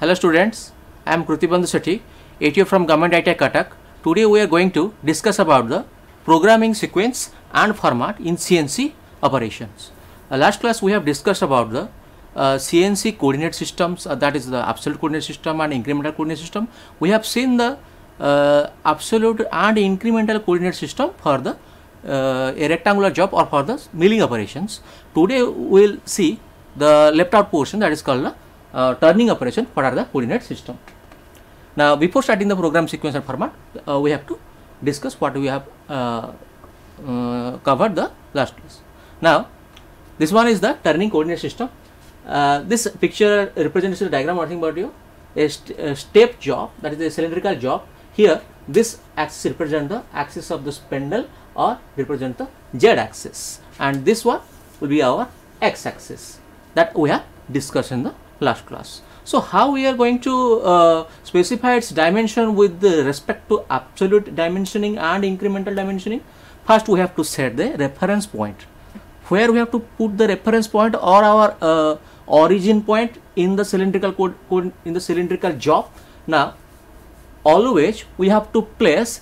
Hello students, I am Krutibandhu Sethi, ATO from Government ITI Cuttack. Today we are going to discuss about the programming sequence and format in CNC operations. Last class we have discussed about the CNC coordinate systems, that is the absolute coordinate system and incremental coordinate system. We have seen the absolute and incremental coordinate system for the a rectangular job or for the milling operations. Today we will see the left out portion, that is called the turning operation for the coordinate system. Now before starting the program sequence and format, we have to discuss what we have covered the last class. Now this one is the turning coordinate system. This picture represents a diagram, nothing but a step job, that is a cylindrical job. Here this axis represents the axis of the spindle or represent the Z axis, and this one will be our X axis that we have discussed in the last class. So how we are going to specify its dimension with respect to absolute dimensioning and incremental dimensioning? First we have to set the reference point, where we have to put the reference point or our origin point in the cylindrical in the cylindrical job. Now always we have to place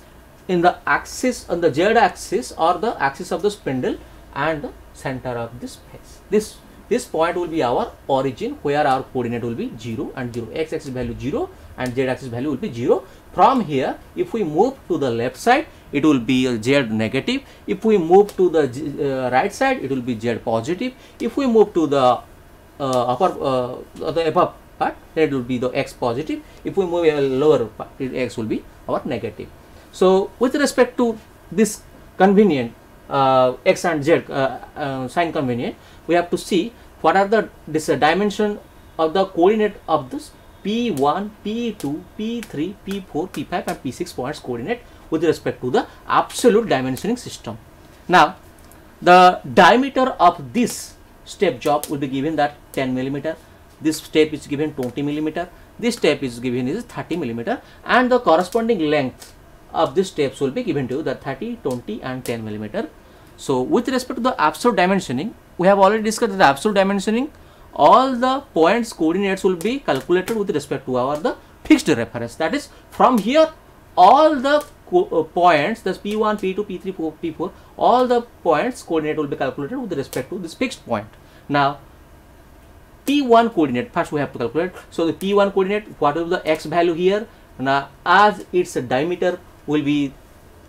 in the axis, on the Z axis or the axis of the spindle and the center of this face. This point will be our origin, where our coordinate will be 0 and 0. X axis value 0 and Z axis value will be 0. From here, if we move to the left side, it will be Z negative. If we move to the right side, it will be Z positive. If we move to the the above part, it will be the X positive. If we move a lower part, X will be our negative. So with respect to this convenient X and Z sign convenient, we have to see what are the dimension of the coordinate of this P1, P2, P3, P4, P5 and P6 points coordinate with respect to the absolute dimensioning system. Now the diameter of this step job will be given that 10 millimeter. This step is given 20 millimeter. This step is given is 30 millimeter, and the corresponding length of these steps will be given to you, the 30, 20 and 10 millimeter. So with respect to the absolute dimensioning, we have already discussed the absolute dimensioning. All the points coordinates will be calculated with respect to our the fixed reference. That is, from here all the points, that's P1, P2, P3, P4, all the points coordinate will be calculated with respect to this fixed point. Now P1 coordinate, first we have to calculate. So the P1 coordinate, what is the X value here? Now as its diameter will be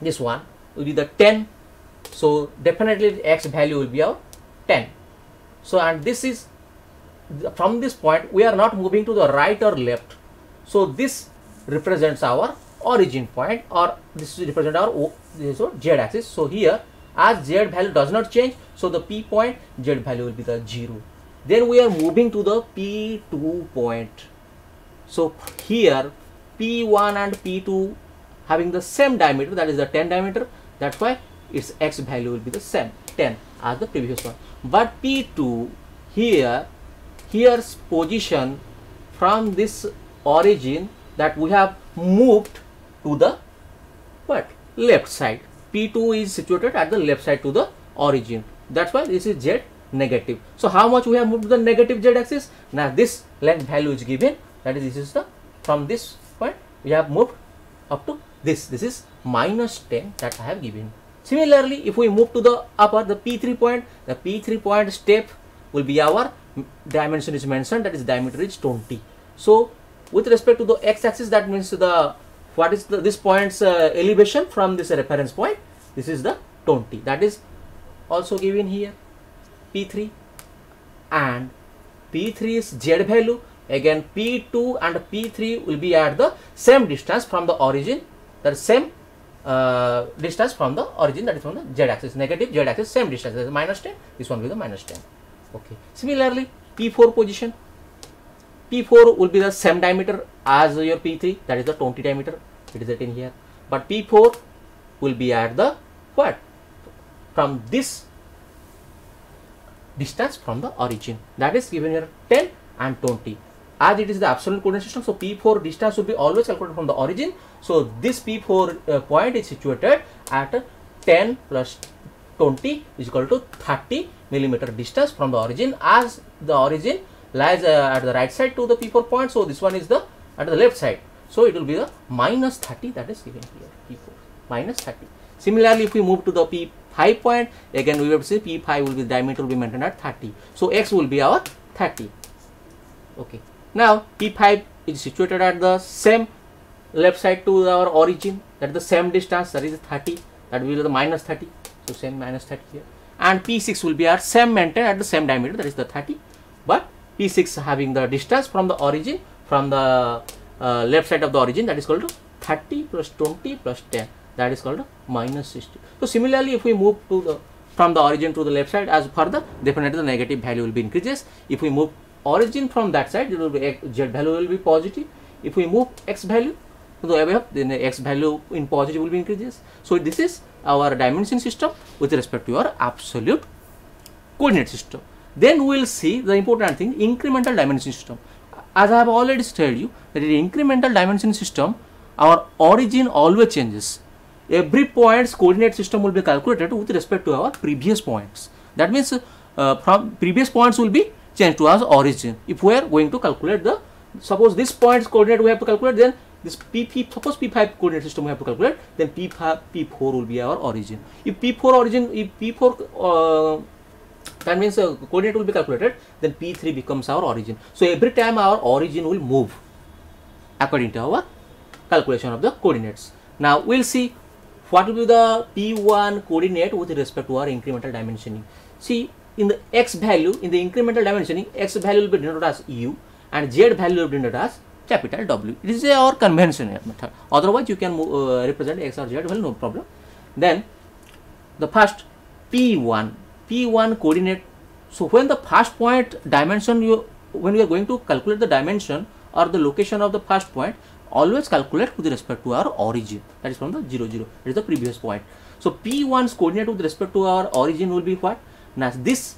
this one, will be the 10. So definitely the X value will be our 10. So and this is from this point we are not moving to the right or left. So this represents our origin point, or this represents our Z axis. So here as Z value does not change, so the P point Z value will be the 0. Then we are moving to the P2 point. So here P1 and P2 having the same diameter, that is the 10 diameter, that's why its X value will be the same 10 as the previous one. But P2 here's position from this origin, that we have moved to the left side. P2 is situated at the left side to the origin, that's why this is Z negative. So how much we have moved to the negative Z axis? Now this length value is given, that is, this is the, from this point we have moved up to this is minus 10 that I have given. Similarly, if we move to the upper, the P3 point, the P3 point step will be our dimension is mentioned, that is diameter is 20. So with respect to the X axis, that means the what is the this point's elevation from this reference point, this is the 20, that is also given here. P3 and P3 is Z value, again P2 and P3 will be at the same distance from the origin, that is same distance from the origin, that is from the Z axis, negative Z axis, same distance, that is minus 10, this one will be the minus 10. Okay. Similarly P4 position, P4 will be the same diameter as your P3, that is the 20 diameter, it is written here, but P4 will be at the what, from this distance from the origin, that is given here 10 and 20. As it is the absolute coordinate system, so P4 distance will be always calculated from the origin. So this P4 point is situated at 10 plus 20 is equal to 30 millimeter distance from the origin, as the origin lies at the right side to the P4 point, so this one is the at the left side, so it will be the minus 30 that is given here, P4 minus 30. Similarly, if we move to the P5 point, again we have to say P5 will be diameter will be maintained at 30, so X will be our 30. Okay, now P5 is situated at the same left side to our origin, that is the same distance, that is 30, that will be the minus 30, so same minus 30 here, and P6 will be our same maintained at the same diameter, that is the 30, but P6 having the distance from the origin, from the left side of the origin, that is called 30 plus 20 plus 10, that is called minus 60. So similarly, if we move to the from the origin to the left side as further, definitely the negative value will be increases. If we move origin from that side, it will be Z value will be positive. If we move X value to the above, then the X value in positive will be increases. So this is our dimension system with respect to your absolute coordinate system. Then we will see the important thing, incremental dimension system. As I have already told you that in incremental dimension system, our origin always changes. Every point's coordinate system will be calculated with respect to our previous points. That means from previous points will be changed to our origin. If we are going to calculate the, suppose this point's coordinate we have to calculate, then this suppose P5 coordinate system we have to calculate, then P4 will be our origin. If P4 that means coordinate will be calculated, then P3 becomes our origin. So every time our origin will move according to our calculation of the coordinates. Now we'll see what will be the P1 coordinate with respect to our incremental dimensioning. See, in the X value, in the incremental dimensioning, X value will be denoted as U and Z value will be denoted as capital W. It is our conventional method. Otherwise, you can represent X or Z value, no problem. Then the first P1 coordinate. So when the first point dimension, when you are going to calculate the dimension or the location of the first point, always calculate with respect to our origin, that is from the 0, 0, that is the previous point. So P1's coordinate with respect to our origin will be what? Now this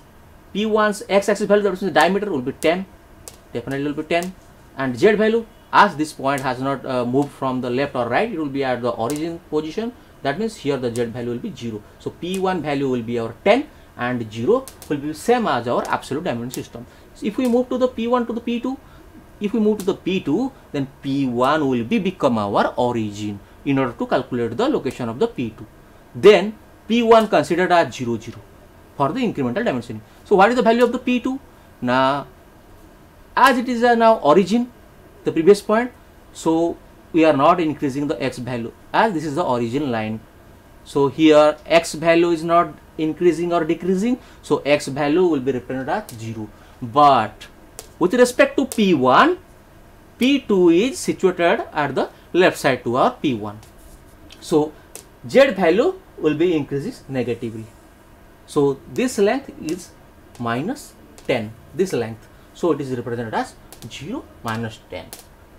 P1's x-axis value, that is the diameter, will be 10, definitely will be 10, and Z value, as this point has not moved from the left or right, it will be at the origin position, that means here the Z value will be 0. So P1 value will be our 10 and 0 will be same as our absolute dimension system. So if we move to the P1 to the P2, if we move to the P2, then P1 will become our origin in order to calculate the location of the P2. Then P1 considered as 0, 0 for the incremental dimensioning. So what is the value of the P2? Now, as it is now origin, the previous point, so we are not increasing the X value as this is the origin line. So here X value is not increasing or decreasing, so X value will be represented as 0. But with respect to P1, P2 is situated at the left side to our P1. So Z value will be increases negatively. So this length is minus 10, this length. So it is represented as 0 minus 10.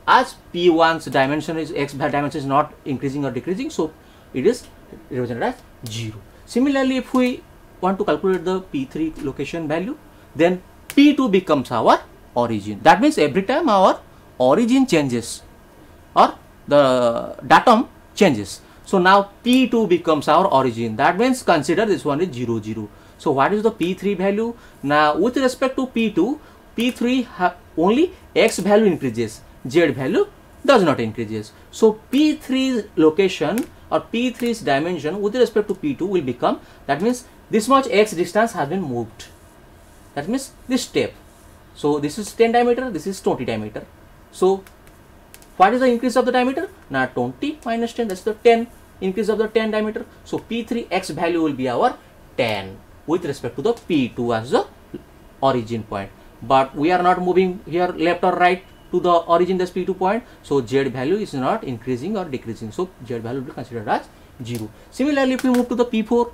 As P1's dimension is X dimension is not increasing or decreasing, so it is represented as 0. Similarly, if we want to calculate the P3 location value, then P2 becomes our origin. That means every time our origin changes or the datum changes. So now P2 becomes our origin. That means consider this one is 0, 0. So what is the P3 value? Now with respect to P2, P3 only X value increases, Z value does not increases. So P3's location or P3's dimension with respect to P2 will become, that means this much X distance has been moved. That means this step. So this is 10 diameter, this is 20 diameter. So what is the increase of the diameter? Now 20 minus 10, that's the 10 increase of the 10 diameter. So P3 X value will be our 10 with respect to the P2 as the origin point. But we are not moving here left or right to the origin, this P2 point. So Z value is not increasing or decreasing. So Z value will be considered as 0. Similarly, if we move to the P4,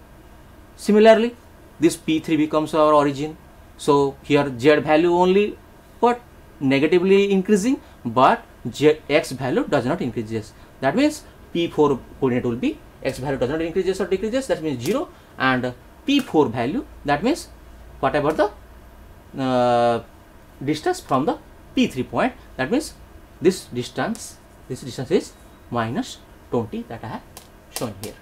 similarly this P3 becomes our origin. So here Z value only what negatively increasing, but X value does not increases. That means P4 coordinate will be X value does not increases or decreases, that means 0, and P4 value, that means whatever the distance from the P3 point, that means this distance is minus 20 that I have shown here.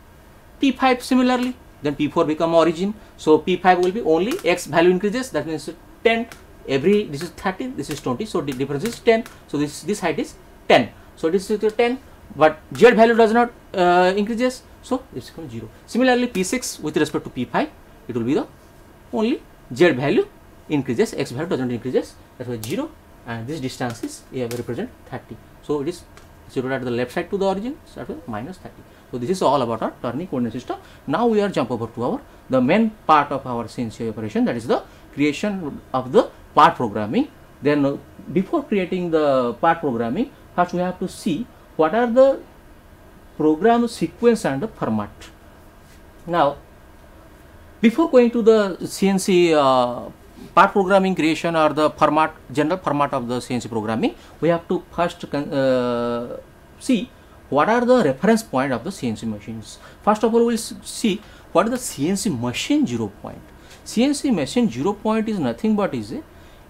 P5 similarly, then P4 become origin. So P5 will be only X value increases, that means 10 this is 30, this is 20, so the difference is 10. So this height is 10. So this is 10, but Z value does not increases, so it's equal to 0. Similarly, P6 with respect to P5, it will be the only Z value increases, X value doesn't increases, that's why 0, and this distance is represent 30. So it is 0 at the left side to the origin, so that is minus 30. So this is all about our turning coordinate system. Now we are jump over to the main part of our CNC operation, that is the creation of the part programming. Then before creating the part programming, first we have to see what are the program sequence and the format. Now before going to the CNC part programming creation or the format, general format of the CNC programming, we have to first see what are the reference point of the CNC machines. First of all, we will see what is the CNC machine 0 point. CNC machine 0 point is nothing but it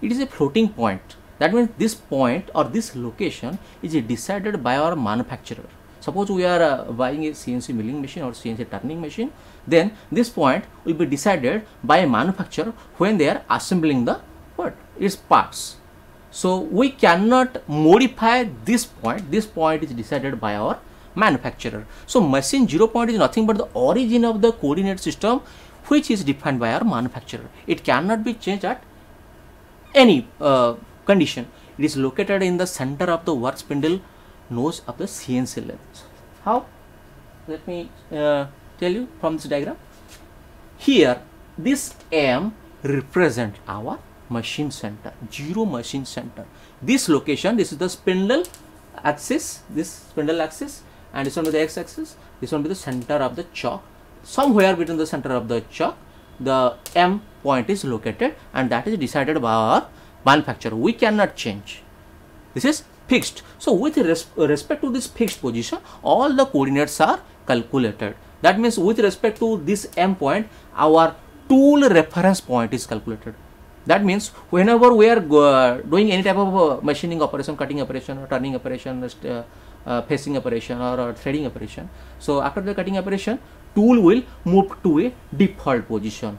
is a floating point. That means this point or this location is decided by our manufacturer. Suppose we are buying a CNC milling machine or CNC turning machine, then this point will be decided by a manufacturer when they are assembling the its parts. So we cannot modify this point. This point is decided by our manufacturer. So machine 0 point is nothing but the origin of the coordinate system, which is defined by our manufacturer. It cannot be changed at any condition. It is located in the center of the work spindle nose of the CNC length. How? Let me tell you from this diagram. Here this M represent our machine center, 0 machine center. This location, this is the spindle axis, this spindle axis, and this one will be the X axis, this one will be the center of the chalk. Somewhere between the center of the chalk, the M point is located, and that is decided by our manufacturer. We cannot change. This is fixed. So with respect to this fixed position, all the coordinates are calculated. That means with respect to this M point, our tool reference point is calculated. That means whenever we are doing any type of machining operation, cutting operation, or turning operation, facing operation, or threading operation, so after the cutting operation, tool will move to a default position.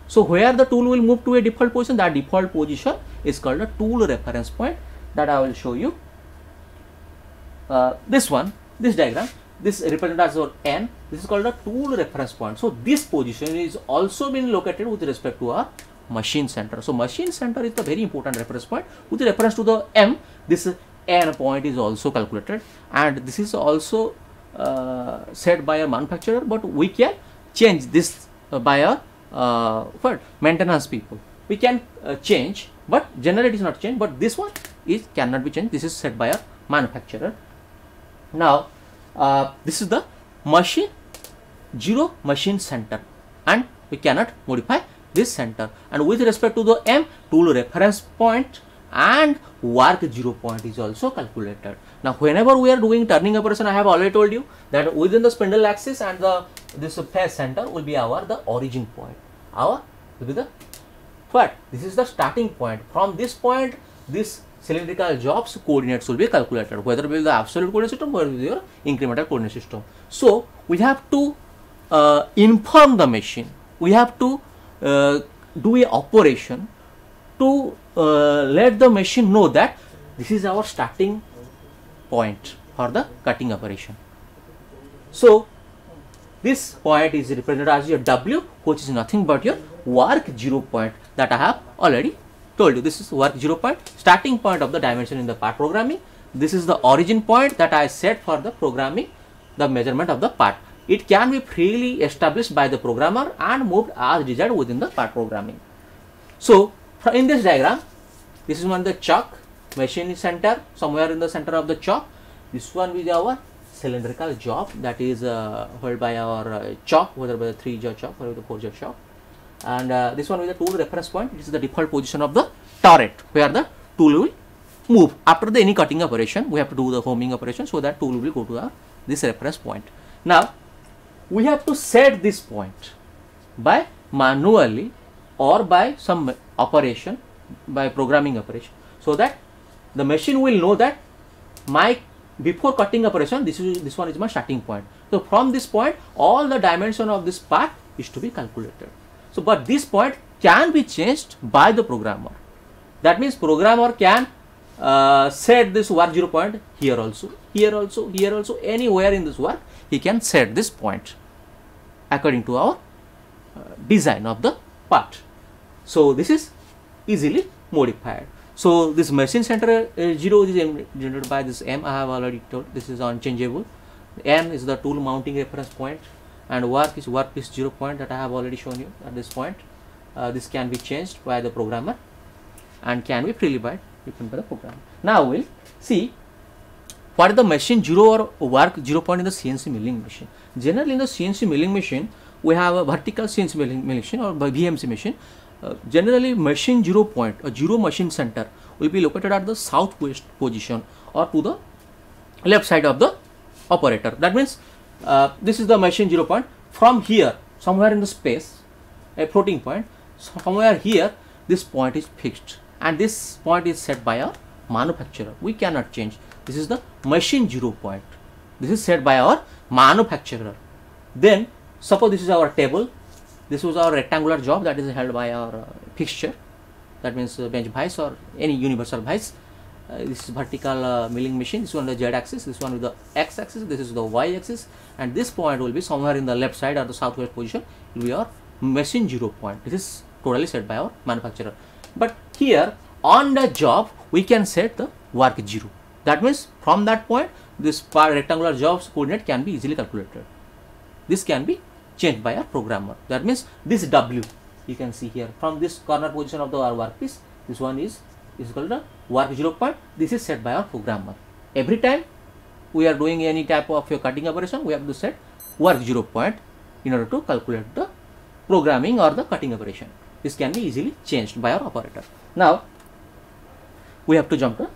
So where the tool will move to a default position, that default position is called a tool reference point. That I will show you. This one, this diagram, this represents as our N. This is called a tool reference point. So this position is also been located with respect to our machine center. So machine center is the very important reference point. With reference to the M, this N point is also calculated, and this is also set by a manufacturer, but we can change this by our maintenance people. We can change, but generally it is not changed, but this one is cannot be changed. This is set by a manufacturer. Now this is the machine 0 machine center, and we cannot modify this center. And with respect to the M, tool reference point and work 0 point is also calculated. Now whenever we are doing turning operation, I have already told you that within the spindle axis and this face center will be the origin point. Will be the this is the starting point. From this point, this cylindrical jobs coordinates will be calculated, whether it will be the absolute coordinate system or it will be your incremental coordinate system. So we have to inform the machine. We have to do a operation to let the machine know that this is our starting point for the cutting operation. So this point is represented as your W, which is nothing but your work 0 point that I have already told you. This is work 0 point, starting point of the dimension in the part programming. This is the origin point that I set for the programming, the measurement of the part. It can be freely established by the programmer and moved as desired within the part programming. So in this diagram, this is one the chalk machine center, somewhere in the center of the chalk. This one is our cylindrical job that is held by our chalk, whether by the 3-jaw chalk or the 4-jaw chalk. And this one is the tool reference point. This is the default position of the turret where the tool will move. After the any cutting operation, we have to do the homing operation, so that tool will go to this reference point. Now we have to set this point by manually or by some operation, by programming operation, so that the machine will know that my before cutting operation, this one is my starting point. So from this point, all the dimension of this part is to be calculated. So but this point can be changed by the programmer. That means programmer can set this work 0 point here also, here also, here also, anywhere in this work he can set this point according to our design of the part. So this is easily modified. So this machine center 0 is generated by this M. I have already told, this is unchangeable. N is the tool mounting reference point, and work is workpiece 0 point that I have already shown you at this point. This can be changed by the programmer and can be freely written by the programmer. Now we'll see what is the machine 0 or work 0 point in the CNC milling machine. Generally in the CNC milling machine we have a vertical CNC milling machine or by VMC machine. Generally machine 0 point or 0 machine center will be located at the southwest position or to the left side of the operator. That means this is the machine 0 point. From here, somewhere in the space, a floating point, somewhere here, this point is fixed, and this point is set by our manufacturer. We cannot change. This is the machine 0 point. This is set by our manufacturer. Then suppose this is our table. This was our rectangular job that is held by our fixture. That means bench vise or any universal vise. This is vertical milling machine. This one the Z axis, this one with the X axis, this is the Y axis, and this point will be somewhere in the left side or the southwest position. It will be our machine 0 point. This is totally set by our manufacturer. But here on the job we can set the work 0. That means from that point this rectangular job's coordinate can be easily calculated. This can be changed by a programmer. That means this W you can see here from this corner position of our workpiece. This one is called the work 0 point. This is set by our programmer. Every time we are doing any type of your cutting operation, we have to set work 0 point in order to calculate the programming or the cutting operation. This can be easily changed by our operator. Now we have to jump to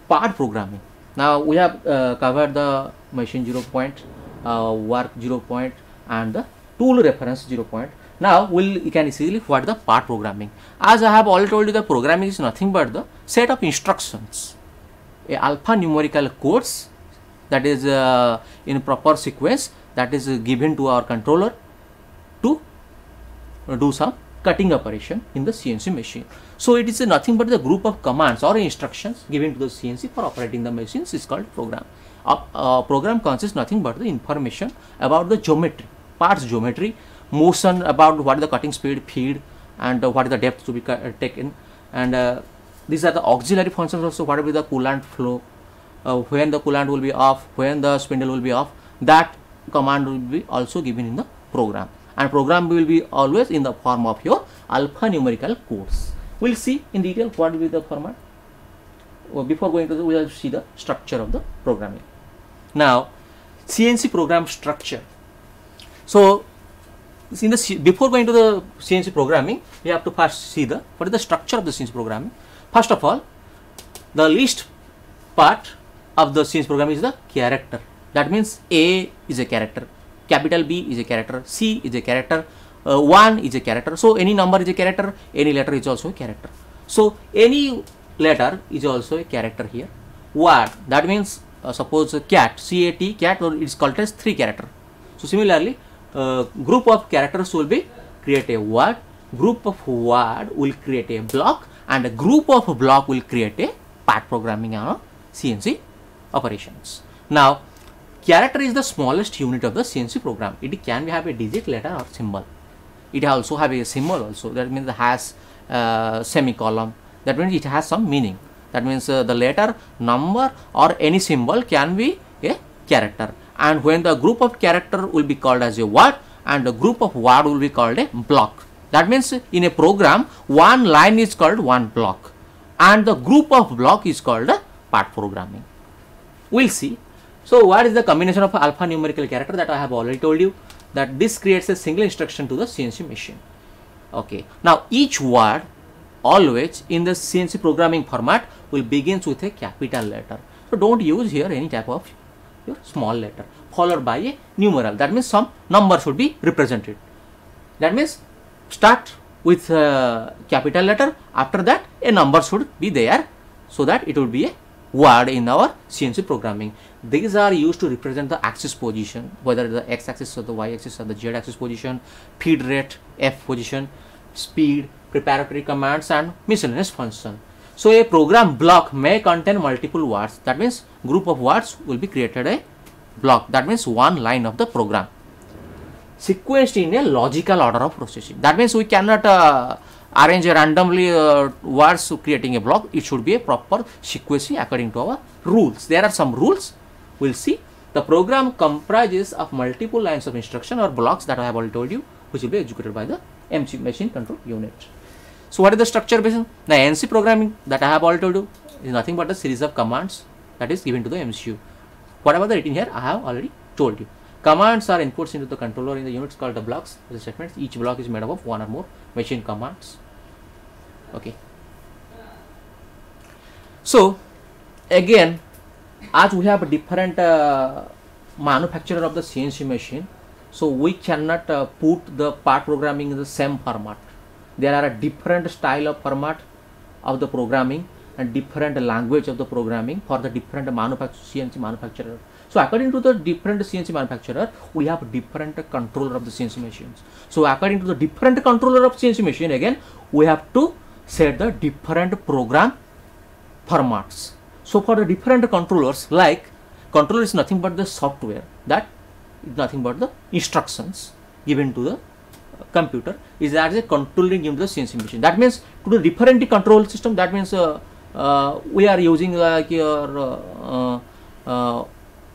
part programming. Now we have covered the machine 0 point, work 0 point, and the tool reference 0 point. Now you can easily what the part programming. As I have already told you, the programming is nothing but the set of instructions, a alphanumerical codes that is in proper sequence that is given to our controller to do some cutting operation in the CNC machine. So it is nothing but the group of commands or instructions given to the CNC for operating the machines is called program. Program consists nothing but the information about the geometry, parts geometry, motion, about what is the cutting speed, feed, and what is the depth to be taken, and these are the auxiliary functions also. What will be the coolant flow, when the coolant will be off, when the spindle will be off, that command will be also given in the program, and program will be always in the form of your alphanumerical codes. We'll see in detail what will be the format. Before going to the, we will see the structure of the programming. Now CNC program structure. So in the before going to the CNC programming, we have to first see the what is the structure of the CNC programming. First of all, the least part of the CNC programming is the character. That means A is a character, capital B is a character, C is a character, 1 is a character. So any number is a character, any letter is also a character. So any letter is also a character here. Word, that means suppose cat, C-A-T, cat, or it is called as 3 character. So similarly, group of characters will be create a word, group of word will create a block, and a group of block will create a part programming on CNC operations. Now character is the smallest unit of the CNC program. It can have a digit, letter, or symbol. It also have a symbol also. That means it has semicolon. That means it has some meaning. That means the letter, number, or any symbol can be a character. And when the group of character will be called as a word, and the group of word will be called a block. That means in a program, one line is called one block, and the group of block is called a part programming. We'll see. So what is the combination of alphanumerical character that I have already told you, that this creates a single instruction to the CNC machine. Okay. Now each word always in the CNC programming format will begins with a capital letter. So don't use here any type of your small letter followed by a numeral. That means some number should be represented. That means start with capital letter, after that a number should be there, so that it will be a word in our CNC programming. These are used to represent the axis position, whether the x axis or the y axis or the z axis position, feed rate, f position, speed, preparatory commands, and miscellaneous function. So a program block may contain multiple words. That means group of words will be created a block. That means one line of the program sequenced in a logical order of processing. That means we cannot arrange randomly words creating a block. It should be a proper sequencing according to our rules. There are some rules. We'll see. The program comprises of multiple lines of instruction or blocks that I have already told you, which will be executed by the MC machine control unit. So what is the structure based? The NC programming that I have already told you is nothing but a series of commands that is given to the MCU. Whatever the written here, I have already told you. Commands are inputs into the controller in the units called the blocks. The statements. Each block is made up of one or more machine commands. Okay. So again, as we have a different manufacturer of the CNC machine, so we cannot put the part programming in the same format. There are a different style of format of the programming and different language of the programming for the different CNC manufacturer. So according to the different CNC manufacturer, we have different controller of the CNC machines. So according to the different controller of CNC machine, again we have to set the different program formats. So for the different controllers, like controller is nothing but the software, that is nothing but the instructions given to the computer is as a controlling given to the CNC machine. That means to the different control system, that means we are using like your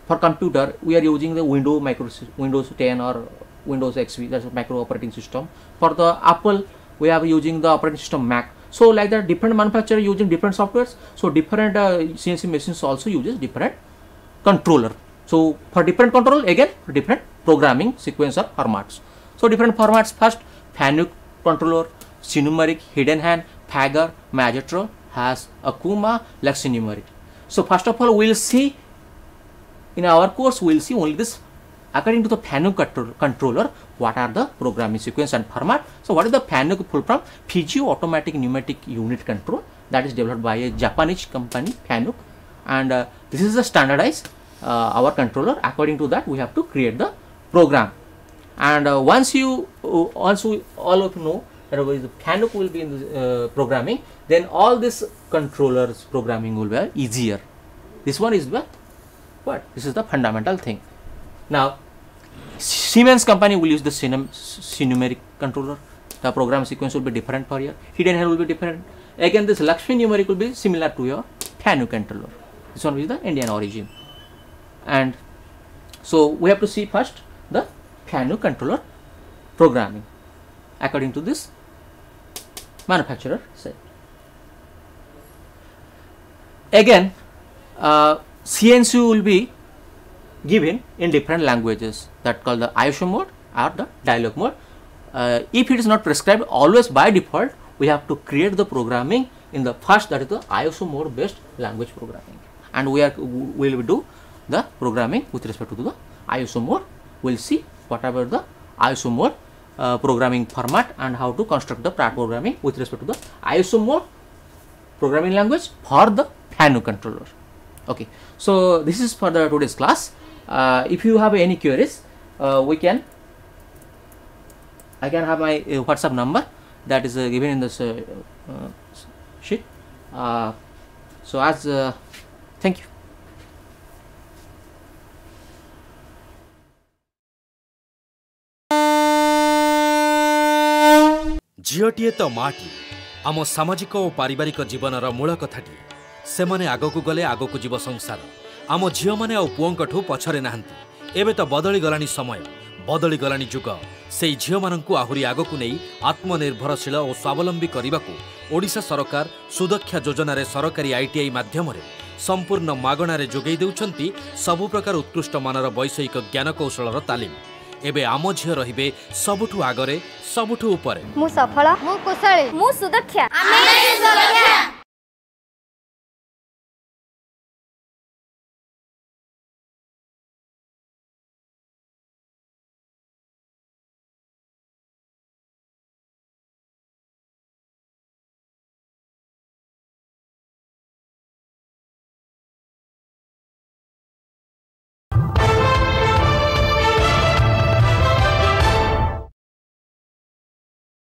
for computer we are using the Windows 10 or Windows XP, that's a macro operating system. For the Apple we are using the operating system Mac. So like that, different manufacturer using different softwares. So different CNC machines also uses different controller. So for different control, again different programming sequence or formats. So different formats: first Fanuc controller, Sinumeric, Hidden Hand, Fagor, Magistral, has Akuma, Lexinumeric. So first of all, we will see in our course, we will see only this. According to the Fanuc controller, what are the programming sequence and format? So what is the Fanuc full from? Physio Automatic Pneumatic Unit Control, that is developed by a Japanese company, Fanuc, and this is the standardized our controller. According to that, we have to create the program. And once we all of you know that the Fanuc will be in the programming, then all this controllers programming will be easier. This one is the what? This is the fundamental thing. Now Siemens company will use the Sinumeric controller. The program sequence will be different for here. Hidden Hand will be different. Again, this Lexinumeric will be similar to your Fanuc controller. This one is the Indian origin. And so we have to see first the Fanuc controller programming according to this manufacturer said. Again, CNC will be given in different languages, that called the ISO mode or the dialog mode. If it is not prescribed, always by default we have to create the programming in the first, that is the ISO mode based language programming, and we will do the programming with respect to the ISO mode. We will see whatever the ISO mode programming format and how to construct the part programming with respect to the ISO mode programming language for the Fanuc controller. Okay, so this is for the today's class. If you have any queries, I can have my WhatsApp number that is given in this sheet. So as thank you. झीटीए तो माटी आम सामाजिक और पारिवारिक जीवनर मूल कथाटी से माने आगकू गले आगकू जीव संसार आम झील मैंने आ पुओंकठू पछरे नाहांती एबे तो बदली गलानी समय बदली गलानी जुग से झील मानकू आहुरी आगकू नहीं आत्मनिर्भरशील और स्वावलंबी करने ओडिशा सरकार सुदक्षा योजन सरकारी ITI माध्यम संपूर्ण मागणार जोगई देउछंती सबु प्रकार उत्कृष्ट मानर वैषयिक ज्ञान कौशलर तालीम। एबे आम झील रहिबे सबुठू आगरे सबुठू उपरे। मु सफल मु कुशली मु सुदक्षा।